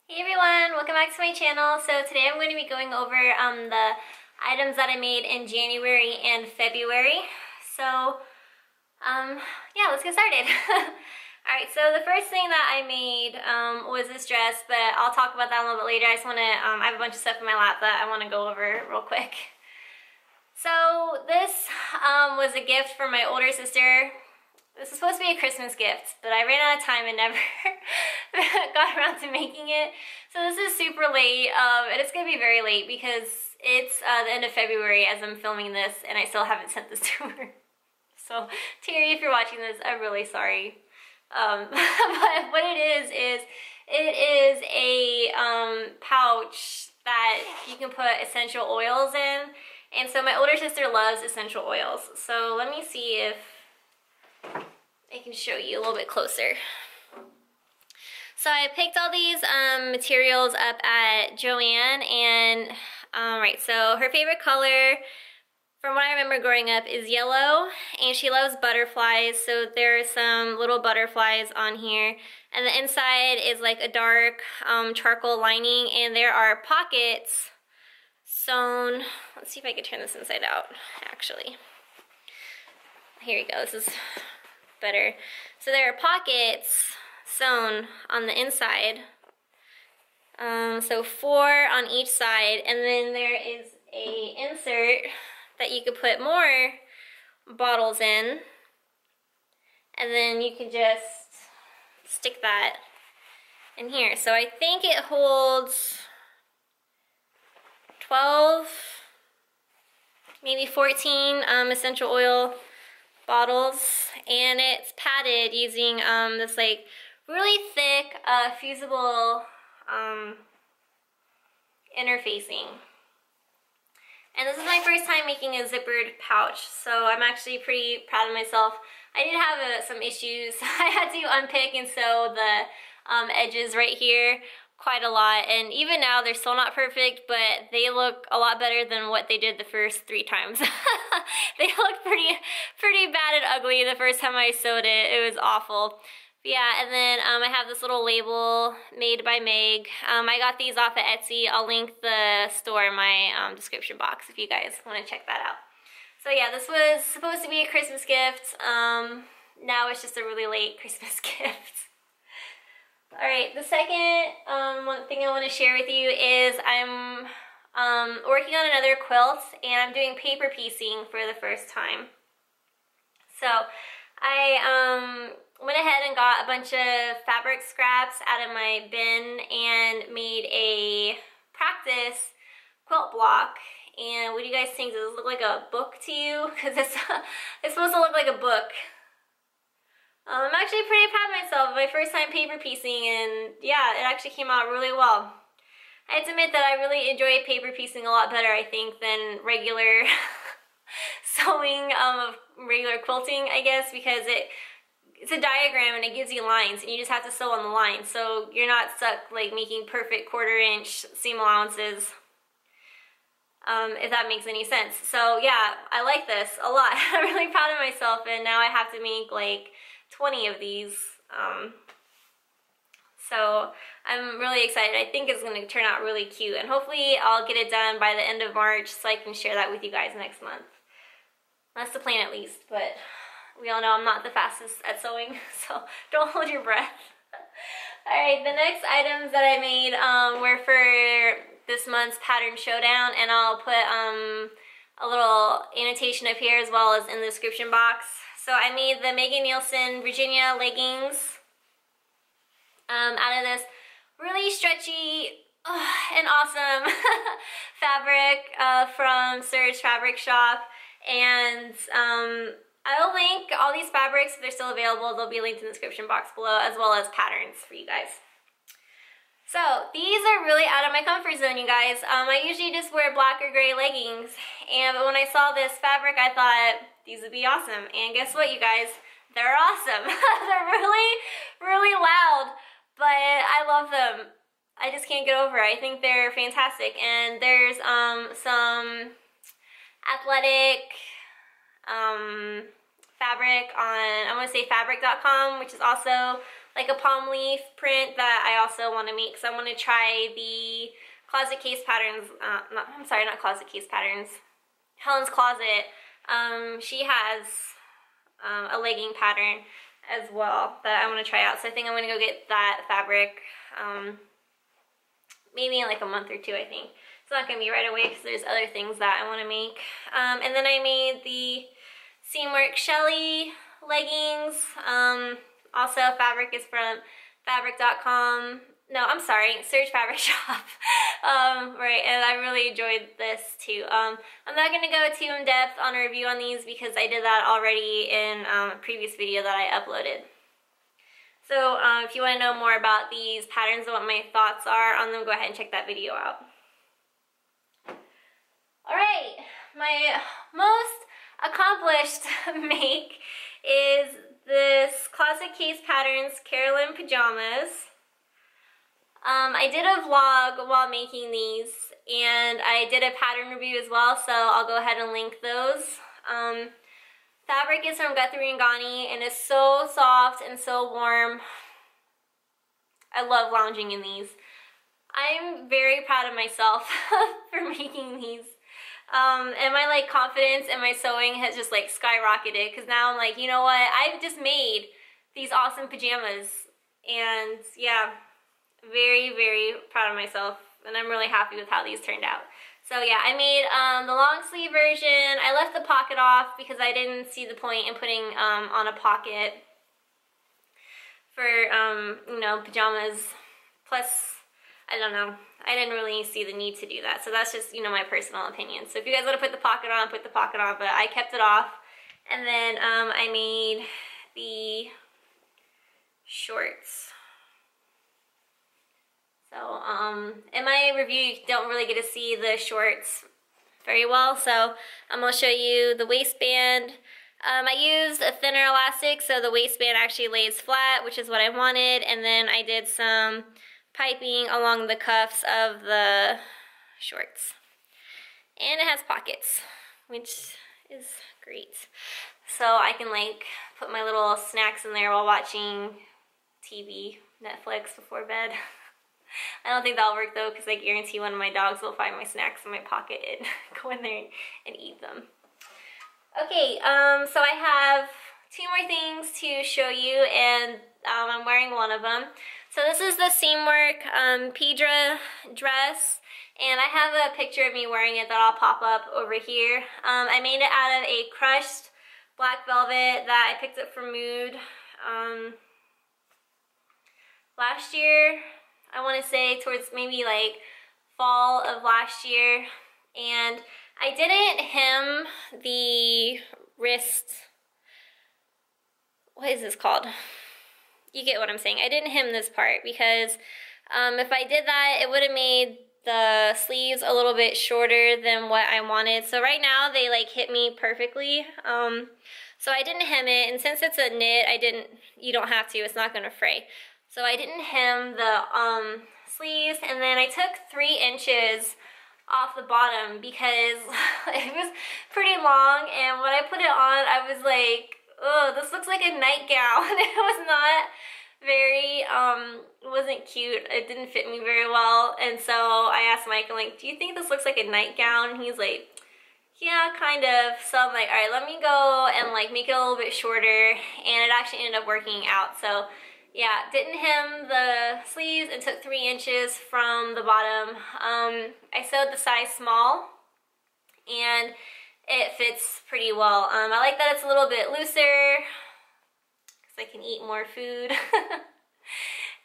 Hey everyone, welcome back to my channel. So today I'm going to be going over the items that I made in January and February. So yeah, let's get started. Alright, so the first thing that I made was this dress, but I'll talk about that a little bit later. I just want to, I have a bunch of stuff in my lap that I want to go over real quick. So this was a gift from my older sister. This was supposed to be a Christmas gift, but I ran out of time and never got around to making it. So this is super late, and it's going to be very late because it's the end of February as I'm filming this, and I still haven't sent this to her. So, Terry, if you're watching this, I'm really sorry. But what it is it is a pouch that you can put essential oils in. And so my older sister loves essential oils. So let me see if I can show you a little bit closer. So I picked all these materials up at Joann, and right, so her favorite color, from what I remember growing up, is yellow, and she loves butterflies, so there are some little butterflies on here, and the inside is like a dark charcoal lining, and there are pockets sewn. Let's see if I can turn this inside out, actually. Here we go, this is better. So there are pockets sewn on the inside, so 4 on each side, and then there is a insert that you could put more bottles in, and then you can just stick that in here. So I think it holds 12, maybe 14 essential oil bottles, and it's padded using this like really thick fusible interfacing. And this is my first time making a zippered pouch, so I'm actually pretty proud of myself. I did have some issues. I had to unpick and sew the edges right here quite a lot, and even now they're still not perfect, but they look a lot better than what they did the first 3 times. They looked pretty bad and ugly the first time I sewed it. It was awful. But yeah, and then I have this little label made by Meg. I got these off of Etsy. I'll link the store in my description box if you guys want to check that out. So yeah, this was supposed to be a Christmas gift. Now it's just a really late Christmas gift. Alright, the second one thing I want to share with you is I'm working on another quilt, and I'm doing paper piecing for the first time. So I went ahead and got a bunch of fabric scraps out of my bin and made a practice quilt block. And what do you guys think? Does this look like a book to you? Because it's supposed to look like a book. I'm actually pretty proud of myself. My first time paper piecing, and yeah, it actually came out really well. I have to admit that I really enjoy paper piecing a lot better, I think, than regular sewing of regular quilting, I guess, because it's a diagram and it gives you lines, and you just have to sew on the line, so you're not stuck like making perfect 1/4 inch seam allowances, if that makes any sense. So yeah, I like this a lot. I'm really proud of myself, and now I have to make like 20 of these. So I'm really excited. I think it's going to turn out really cute, and hopefully I'll get it done by the end of March so I can share that with you guys next month. That's the plan, at least, but we all know I'm not the fastest at sewing, so don't hold your breath. Alright, the next items that I made were for this month's pattern showdown, and I'll put a little annotation up here as well as in the description box. So I made the Megan Nielsen Virginia leggings out of this really stretchy and awesome fabric from Serge Fabric Shop. And I'll link all these fabrics if they're still available. They'll be linked in the description box below, as well as patterns for you guys. So these are really out of my comfort zone, you guys. I usually just wear black or gray leggings, but when I saw this fabric, I thought these would be awesome. And guess what, you guys? They're awesome. They're really loud, but I love them. I just can't get over it. I think they're fantastic. And there's some athletic fabric on, I want to say fabric.com, which is also like a palm leaf print that I also want to make. So I want to try the Closet Case Patterns, not Closet Case Patterns, Helen's Closet. She has a legging pattern as well that I want to try out. So I think I'm going to go get that fabric maybe in like a month or two, I think. It's not going to be right away because there's other things that I want to make. And then I made the Seamwork Shelly leggings. Also, fabric is from fabric.com. No, I'm sorry, Surge Fabric Shop. Right, and I really enjoyed this too. I'm not going to go too in depth on a review on these because I did that already in a previous video that I uploaded. So if you want to know more about these patterns and what my thoughts are on them, go ahead and check that video out. Alright, my most accomplished make is this Closet Case Patterns Carolyn Pajamas. I did a vlog while making these, and I did a pattern review as well, so I'll go ahead and link those. Fabric is from Guthrie & Ghani, and it's so soft and so warm. I love lounging in these. I'm very proud of myself for making these. And my like confidence in my sewing has just like skyrocketed, because now I'm like, you know what, I've just made these awesome pajamas, and yeah, very, very proud of myself, and I'm really happy with how these turned out. So yeah, I made the long sleeve version. I left the pocket off because I didn't see the point in putting on a pocket for, you know, pajamas. Plus, I don't know, I didn't really see the need to do that. So that's just, you know, my personal opinion. So if you guys want to put the pocket on, put the pocket on, but I kept it off. And then I made the shorts. So in my review, you don't really get to see the shorts very well. So I'm going to show you the waistband. I used a thinner elastic, so the waistband actually lays flat, which is what I wanted. And then I did some piping along the cuffs of the shorts. And it has pockets, which is great. So I can like put my little snacks in there while watching TV, Netflix before bed. I don't think that'll work though, because I guarantee one of my dogs will find my snacks in my pocket and go in there and eat them. Okay, so I have two more things to show you, and I'm wearing one of them. So this is the Seamwork Pedra dress, and I have a picture of me wearing it that I'll pop up over here. I made it out of a crushed black velvet that I picked up from Mood last year. I want to say towards maybe like fall of last year. And I didn't hem the wrist, what is this called? You get what I'm saying. I didn't hem this part because if I did that, it would have made the sleeves a little bit shorter than what I wanted. So right now they like hit me perfectly. So I didn't hem it, and since it's a knit, you don't have to, it's not gonna fray. So I didn't hem the sleeves, and then I took 3 inches off the bottom because it was pretty long, and when I put it on, I was like, oh, this looks like a nightgown. It was not very, it wasn't cute. It didn't fit me very well, and so I asked Mike, I'm like, do you think this looks like a nightgown? And he's like, yeah, kind of. So I'm like, all right, let me go and like make it a little bit shorter, and it actually ended up working out. So yeah, didn't hem the sleeves and took 3 inches from the bottom. I sewed the size small, and it fits pretty well. I like that it's a little bit looser because I can eat more food.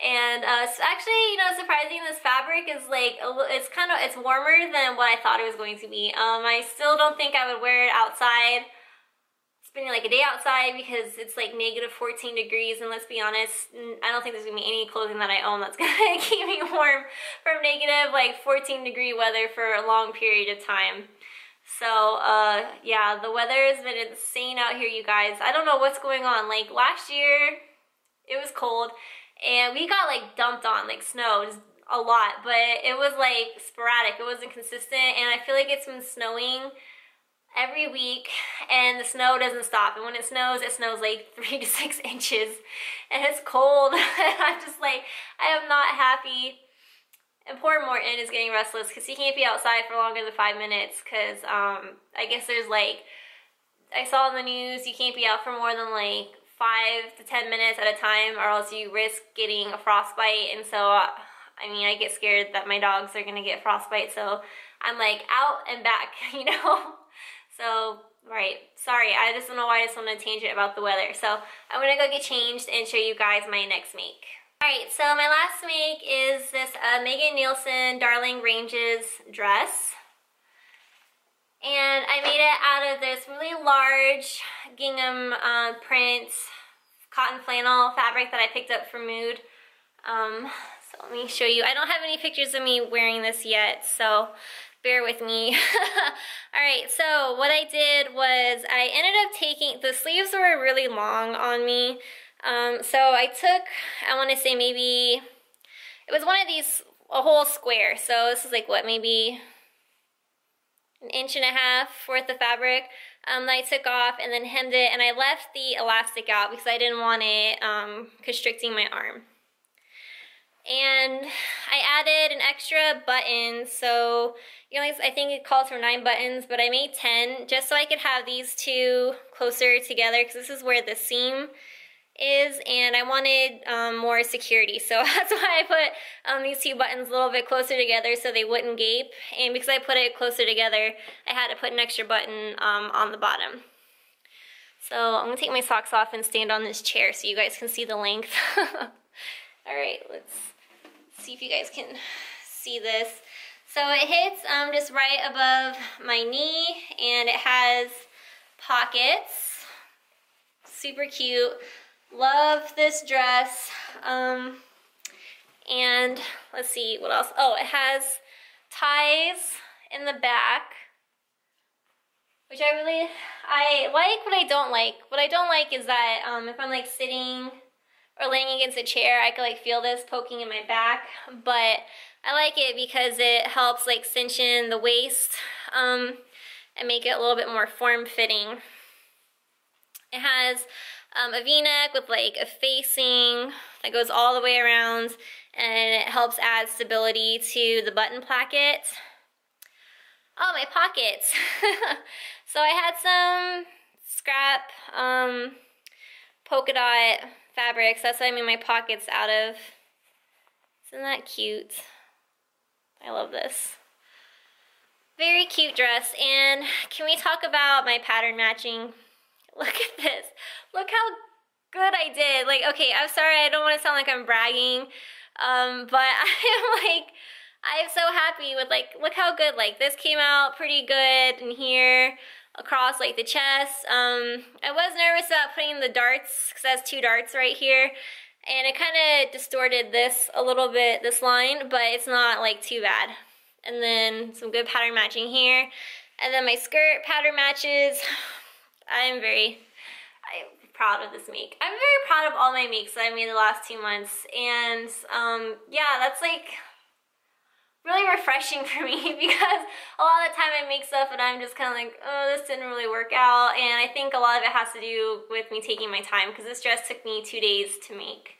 And it's actually, you know, surprising. This fabric is like it's warmer than what I thought it was going to be. I still don't think I would wear it outside, spending like a day outside, because it's like -14 degrees, and let's be honest, I don't think there's gonna be any clothing that I own that's gonna keep me warm from negative like 14-degree weather for a long period of time. So yeah, the weather has been insane out here, you guys. I don't know what's going on. Like last year it was cold and we got like dumped on, like snow, just a lot, but it was like sporadic, it wasn't consistent, and I feel like it's been snowing every week, and the snow doesn't stop. And when it snows like 3 to 6 inches, and it's cold. I'm just like, I am not happy. And poor Morton is getting restless because he can't be outside for longer than 5 minutes because I guess there's like, I saw in the news, you can't be out for more than like 5 to 10 minutes at a time, or else you risk getting a frostbite. And so, I mean, I get scared that my dogs are gonna get frostbite, so I'm like out and back, you know? So, right, sorry, I just don't know why I just want to tangent about the weather. So I'm gonna go get changed and show you guys my next make. Alright, so my last make is this Megan Nielsen Darling Ranges dress. And I made it out of this really large gingham print cotton flannel fabric that I picked up from Mood. So let me show you. I don't have any pictures of me wearing this yet, so bear with me. Alright, so what I did was I ended up taking, the sleeves were really long on me. So I took, I want to say maybe, it was one of these, a whole square. So this is like what, maybe 1.5 inches worth of fabric that I took off and then hemmed it, and I left the elastic out because I didn't want it constricting my arm. And I added an extra button, so you know, I think it calls for 9 buttons, but I made 10 just so I could have these two closer together because this is where the seam is, and I wanted more security, so that's why I put these 2 buttons a little bit closer together so they wouldn't gape. And because I put it closer together, I had to put an extra button on the bottom. So I'm gonna take my socks off and stand on this chair so you guys can see the length. Alright, let's see if you guys can see this. So it hits just right above my knee, and it has pockets. Super cute. Love this dress. And let's see what else. Oh, it has ties in the back, which I like, but I don't like. What I don't like is that if I'm like sitting or laying against a chair, I could like feel this poking in my back, but I like it because it helps like cinch in the waist and make it a little bit more form-fitting. It has a V-neck with like a facing that goes all the way around, and it helps add stability to the button placket. Oh, my pockets. So I had some scrap polka dot fabrics. That's what I made my pockets out of. Isn't that cute? I love this. Very cute dress. And can we talk about my pattern matching? Look at this. Look how good I did. Like, okay, I'm sorry, I don't want to sound like I'm bragging, but I'm so happy with, like, look how good, like, this came out pretty good in here, across, like, the chest. I was nervous about putting the darts, because it has 2 darts right here, and it kind of distorted this a little bit, this line, but it's not, like, too bad. And then some good pattern matching here. And then my skirt pattern matches. I'm proud of this make. I'm very proud of all my makes that I made the last 2 months, and yeah, that's like really refreshing for me because a lot of the time I make stuff and I'm just kind of like, oh, this didn't really work out, and I think a lot of it has to do with me taking my time because this dress took me 2 days to make,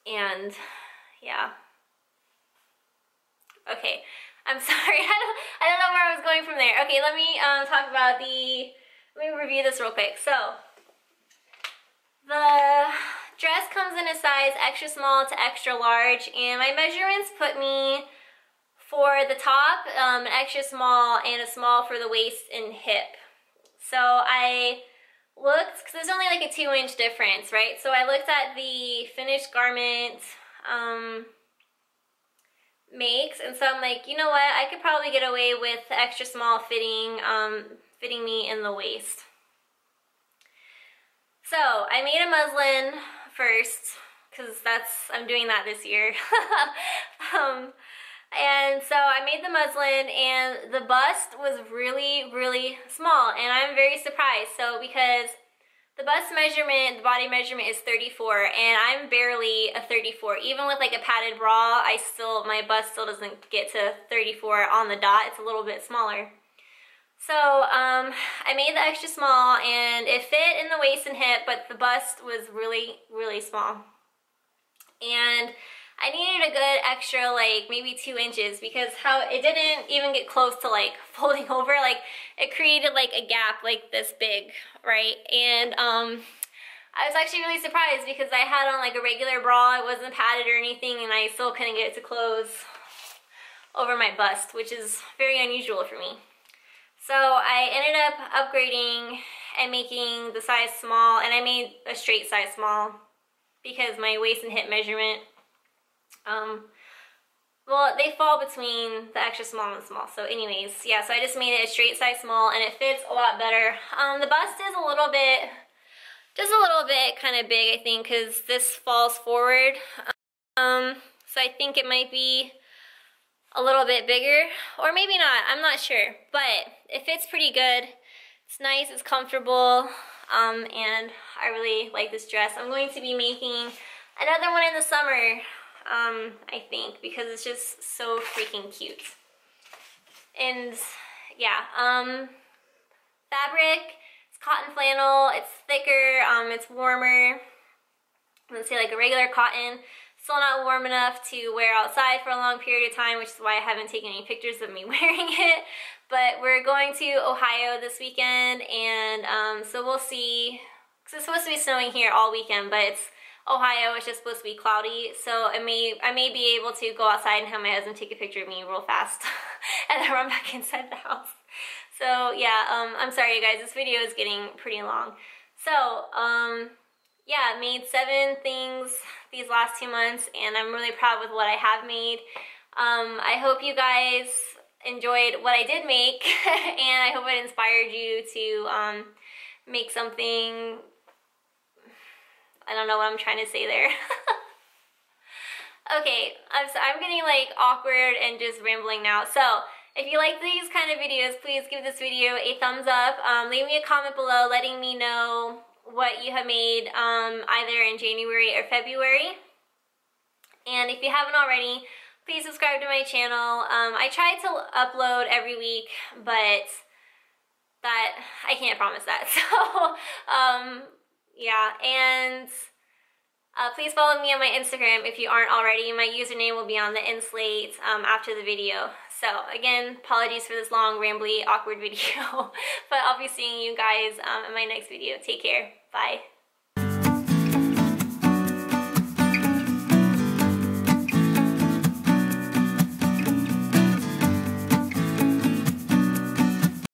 and yeah. Okay, I'm sorry, I don't know where I was going from there. Okay, let me talk about let me review this real quick. So, the dress comes in a size extra small to extra large, and my measurements put me for the top, an extra small and a small for the waist and hip. So I looked, because there's only like a 2-inch difference, right? So I looked at the finished garment makes, and so I'm like, you know what, I could probably get away with the extra small fitting me in the waist. So I made a muslin first because I'm doing that this year. And so I made the muslin, and the bust was really, really small, and I'm very surprised. So because the bust measurement, the body measurement is 34, and I'm barely a 34. Even with like a padded bra, my bust still doesn't get to 34 on the dot. It's a little bit smaller. So I made the extra small and it fit in the waist and hip, but the bust was really, really small. And I needed a good extra, like maybe 2 inches, because how it didn't even get close to like folding over. Like it created like a gap like this big, right? And I was actually really surprised because I had on like a regular bra, it wasn't padded or anything, and I still couldn't get it to close over my bust, which is very unusual for me. So I ended up upgrading and making the size small, and I made a straight size small because my waist and hip measurement, well, they fall between the extra small and small. So anyways, yeah, so I just made it a straight size small and it fits a lot better. The bust is a little bit, just a little bit kind of big, I think, because this falls forward. So I think it might be a little bit bigger, or maybe not, I'm not sure, but it fits pretty good. It's nice, it's comfortable, and I really like this dress. I'm going to be making another one in the summer, I think, because it's just so freaking cute. And yeah, fabric, it's cotton flannel, it's thicker, it's warmer, let's say like a regular cotton. Still not warm enough to wear outside for a long period of time, which is why I haven't taken any pictures of me wearing it. But we're going to Ohio this weekend, and so we'll see, because it's supposed to be snowing here all weekend, but it's Ohio, it's just supposed to be cloudy, so I may be able to go outside and have my husband take a picture of me real fast and then run back inside the house. So yeah, I'm sorry you guys, this video is getting pretty long. So yeah, I made 7 things these last 2 months, and I'm really proud with what I have made. I hope you guys enjoyed what I did make, and I hope it inspired you to make something. I don't know what I'm trying to say there. Okay, I'm getting like awkward and just rambling now. So if you like these kind of videos, please give this video a thumbs up. Leave me a comment below letting me know what you have made either in January or February. And if you haven't already, please subscribe to my channel. I try to upload every week, but that I can't promise that. So yeah, and please follow me on my Instagram if you aren't already. My username will be on the end slate after the video. So again, apologies for this long, rambly, awkward video, but I'll be seeing you guys in my next video. Take care. Bye.